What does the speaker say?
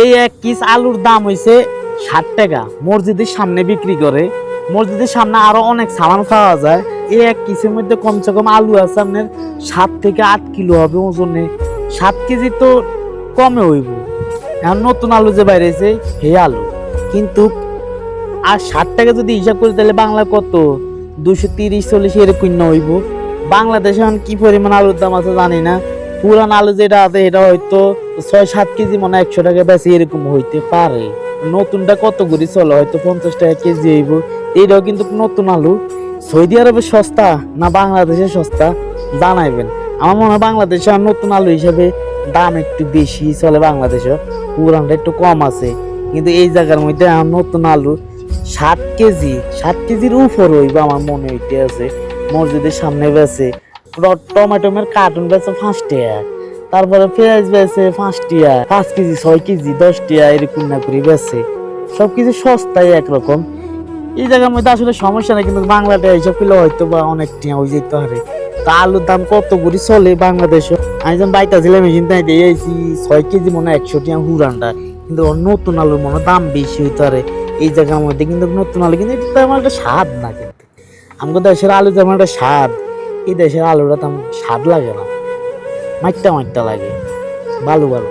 এই এক কিস আলুর দাম হইছে 60 টাকা। মসজিদের সামনে বিক্রি করে, মসজিদের সামনে আরো অনেক সামান পাওয়া যায়। এই এক কিসের মধ্যে কমসে কম আলু আছে আপনার 7 থেকে 8 কিলো হবে ওজনে। 7 কেজি তো কমে হইব। এখন নতুন আলু যে বাইরেছে হে আলু কিন্তু, আর 60 টাকা যদি হিসাব করি তাহলে বাংলা কত 230-40 এরকম না হইব। বাংলাদেশে এখন কি পরিমাণ আলুর দাম আছে জানি না। পুরান আলু যেটা আছে এটা হয়তো 6-7 কেজি মনে 100 টাকা বেশি এরকম হইতে পারে। নতুনটা কত করে চলে হয়তো 50 টাকা কেজি হইব। এইটাও কিন্তু নতুন আলু। সৌদি আরবে সস্তা না বাংলাদেশে সস্তা জানাইবেন। আমার মনে হয় বাংলাদেশে আর নতুন আলু হিসাবে দাম একটু বেশি চলে, বাংলাদেশে পুরানটা একটু কম আছে। কিন্তু এই জায়গার মধ্যে আমার নতুন আলু 7 কেজির উপর হইব আমার মনে হইতে আছে। মসজিদের সামনে বেছে টমেটোমের কার্টুন বেছে 5 টাকা, তারপরে পেঁয়াজ বেছে 5 টাকা, 5 কেজি 6 কেজি 10 টাকা এরকম না করে বেছে। সবকিছু সস্তায় একরকম। এই জায়গার মধ্যে আসলে সমস্যা নেই, কিন্তু বাংলাটা এইসব কিলো হয়তো বা অনেক টিয়া হয়ে যেতে পারে। তা আলুর দাম কত করে চলে বাংলাদেশে? আমি যখন বাইটা ছিলাম মেশিন তাই দিয়েছি 6 কেজি মনে 100 টাকা হুরানটা, কিন্তু নতুন আলুর মনে দাম বেশি হইতে পারে এই জায়গার মধ্যে। কিন্তু নতুন আলু কিন্তু এটা তেমন একটা স্বাদ না, কিন্তু আমাদের দেশের আলু যেমন একটা স্বাদ, এই দেশের আলুটা তেমন স্বাদ লাগে না, মাইটটা মাইটটা লাগে, ভালো ভালো।